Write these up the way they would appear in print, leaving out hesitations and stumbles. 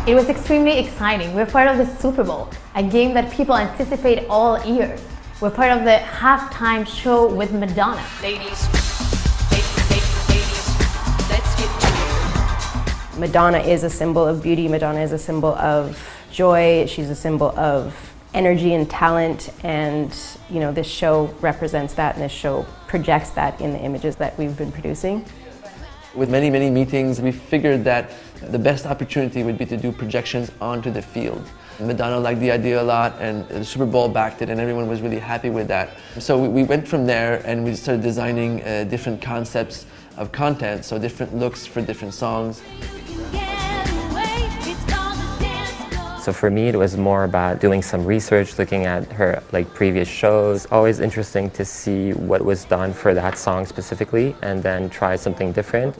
It was extremely exciting. We're part of the Super Bowl, a game that people anticipate all year. We're part of the halftime show with Madonna. Ladies, let's get to it. Madonna is a symbol of beauty. Madonna is a symbol of joy. She's a symbol of energy and talent, and this show represents that, and this show projects that in the images that we've been producing. With many meetings, we figured that the best opportunity would be to do projections onto the field. Madonna liked the idea a lot, and the Super Bowl backed it, and everyone was really happy with that. So we went from there and we started designing different concepts of content, so different looks for different songs. So for me, it was more about doing some research, looking at her previous shows. Always interesting to see what was done for that song specifically, and then try something different.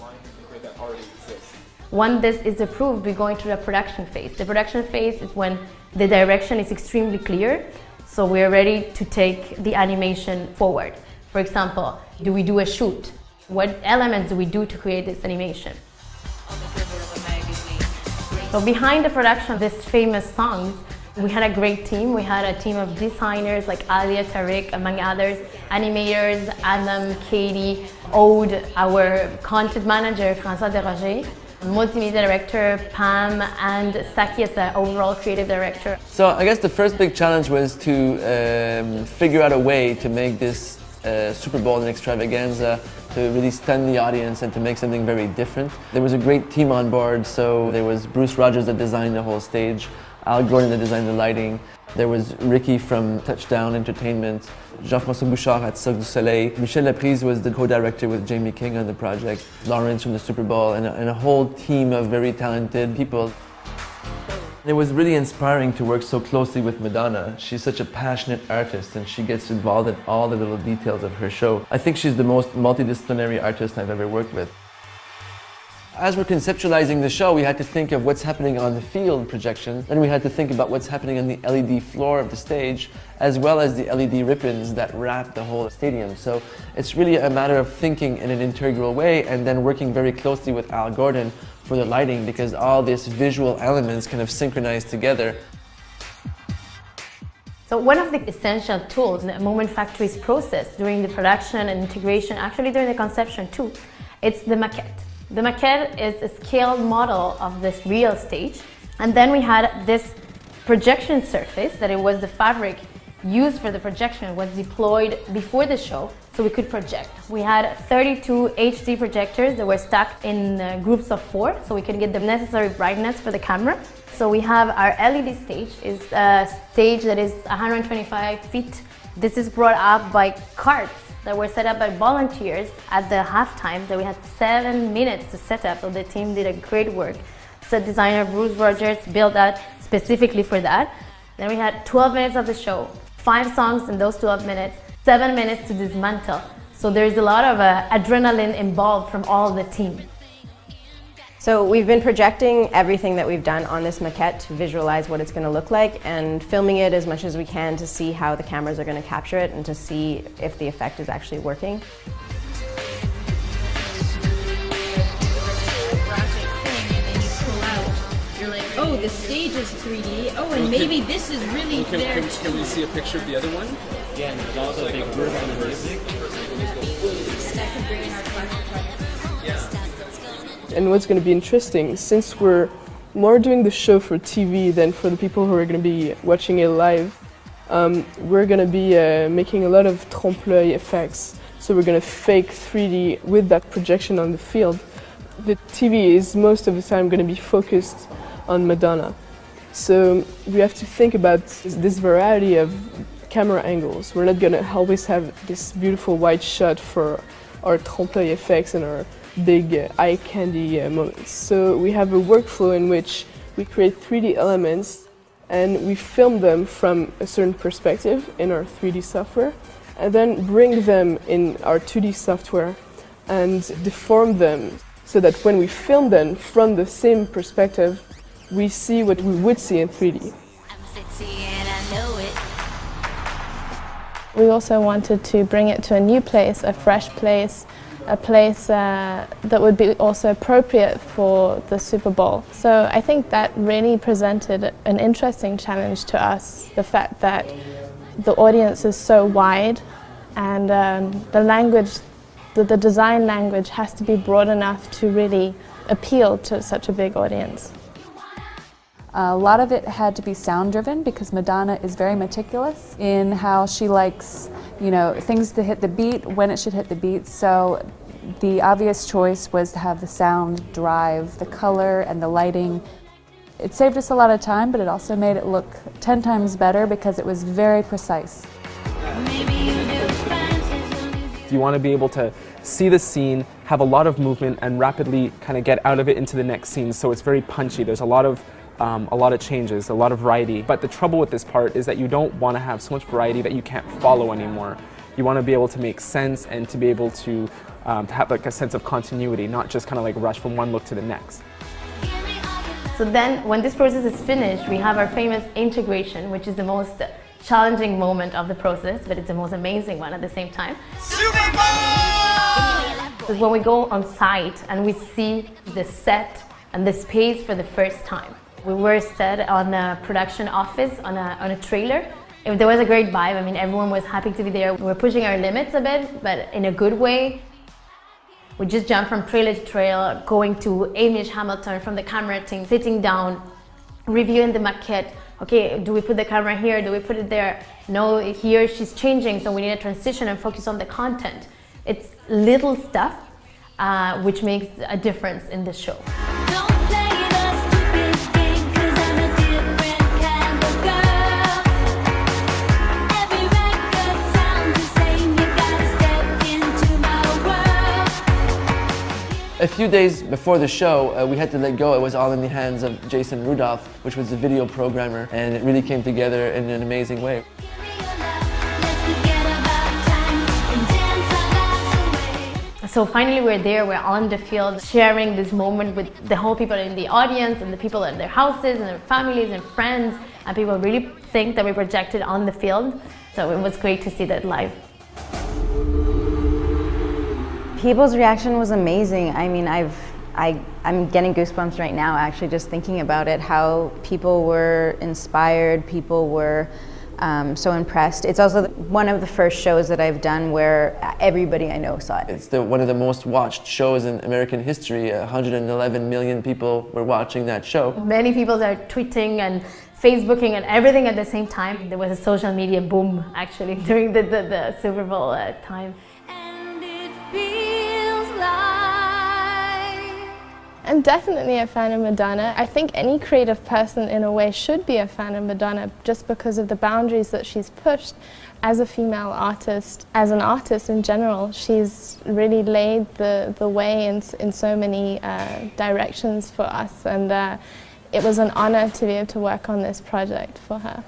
When this is approved, we go into the production phase. The production phase is when the direction is extremely clear, so we are ready to take the animation forward. For example, do we do a shoot? What elements do we do to create this animation? So behind the production of these famous songs, we had a great team. We had a team of designers like Alia, Tariq, among others, animators, Adam, Katie, Aude, our content manager, François Desroger, multimedia director, Pam, and Saki as the overall creative director. So I guess the first big challenge was to figure out a way to make this Super Bowl an extravaganza, to really stun the audience and to make something very different. There was a great team on board, so there was Bruce Rogers that designed the whole stage, Al Gordon that designed the lighting, there was Ricky from Touchdown Entertainment, Jean-François Bouchard at Cirque du Soleil, Michel Laprise was the co-director with Jamie King on the project, Lawrence from the Super Bowl, and a whole team of very talented people. It was really inspiring to work so closely with Madonna. She's such a passionate artist, and she gets involved in all the little details of her show. I think she's the most multidisciplinary artist I've ever worked with. As we're conceptualizing the show, we had to think of what's happening on the field projection, then we had to think about what's happening on the LED floor of the stage, as well as the LED ribbons that wrap the whole stadium. So it's really a matter of thinking in an integral way, and then working very closely with Al Gordon for the lighting, because all these visual elements kind of synchronize together. So one of the essential tools in the Moment Factory's process during the production and integration, actually during the conception too, it's the maquette. The maquette is a scaled model of this real stage, and then we had this projection surface that it was the fabric used for the projection was deployed before the show, so we could project. We had 32 HD projectors that were stacked in groups of 4, so we could get the necessary brightness for the camera. So we have our LED stage, is a stage that is 125 feet. This is brought up by carts that were set up by volunteers at the halftime, that we had 7 minutes to set up, so the team did a great work. Set designer Bruce Rogers built that specifically for that. Then we had 12 minutes of the show, 5 songs in those 12 minutes, 7 minutes to dismantle. So there's a lot of adrenaline involved from all the team. So we've been projecting everything that we've done on this maquette to visualize what it's going to look like, and filming it as much as we can to see how the cameras are going to capture it and to see if the effect is actually working. You're like, oh, the stage is 3D. Oh, and maybe this is really there too. Can we see a picture of the other one? Yeah, and there's also a big group on the music. And what's going to be interesting, since we're more doing the show for TV than for the people who are going to be watching it live, we're going to be making a lot of trompe-l'œil effects. So we're going to fake 3D with that projection on the field. The TV is most of the time going to be focused on Madonna. So we have to think about this variety of camera angles. We're not going to always have this beautiful wide shot for our trompe-l'œil effects and our big eye candy moments. So we have a workflow in which we create 3D elements and we film them from a certain perspective in our 3D software, and then bring them in our 2D software and deform them so that when we film them from the same perspective, we see what we would see in 3D. We also wanted to bring it to a new place, a fresh place, a place that would be also appropriate for the Super Bowl. So I think that really presented an interesting challenge to us, the fact that the audience is so wide and the language, the design language has to be broad enough to really appeal to such a big audience. A lot of it had to be sound driven because Madonna is very meticulous in how she likes, things to hit the beat, when it should hit the beat. So the obvious choice was to have the sound drive the color and the lighting. It saved us a lot of time, but it also made it look 10 times better because it was very precise. You want to be able to see the scene, have a lot of movement, and rapidly kind of get out of it into the next scene. So it's very punchy. There's a lot of changes, a lot of variety. But the trouble with this part is that you don't want to have so much variety that you can't follow anymore. You want to be able to make sense and to be able to have like a sense of continuity, not just kind of like rush from one look to the next. So then, when this process is finished, we have our famous integration, which is the most challenging moment of the process, but it's the most amazing one at the same time. Super Bowl! This is when we go on site and we see the set and the space for the first time. We were set on a production office on a trailer. There was a great vibe. I mean, everyone was happy to be there. We were pushing our limits a bit, but in a good way. We just jumped from trailer to trailer, going to Hamish Hamilton from the camera team, sitting down, reviewing the maquette. Okay, do we put the camera here? Do we put it there? No, here she's changing, so we need a transition and focus on the content. It's little stuff which makes a difference in the show. A few days before the show, we had to let go. It was all in the hands of Jason Rudolph, which was the video programmer, and it really came together in an amazing way. So finally we're there, we're on the field, sharing this moment with the whole people in the audience and the people in their houses and their families and friends, and people really think that we projected on the field. So it was great to see that live. People's reaction was amazing. I mean, I'm getting goosebumps right now actually just thinking about it, how people were inspired, people were so impressed. It's also one of the first shows that I've done where everybody I know saw it. It's one of the most watched shows in American history. 111 million people were watching that show. Many people are tweeting and Facebooking and everything at the same time. There was a social media boom actually during the Super Bowl time. I'm definitely a fan of Madonna. I think any creative person in a way should be a fan of Madonna just because of the boundaries that she's pushed as a female artist. As an artist in general, she's really laid the way in so many directions for us, and it was an honor to be able to work on this project for her.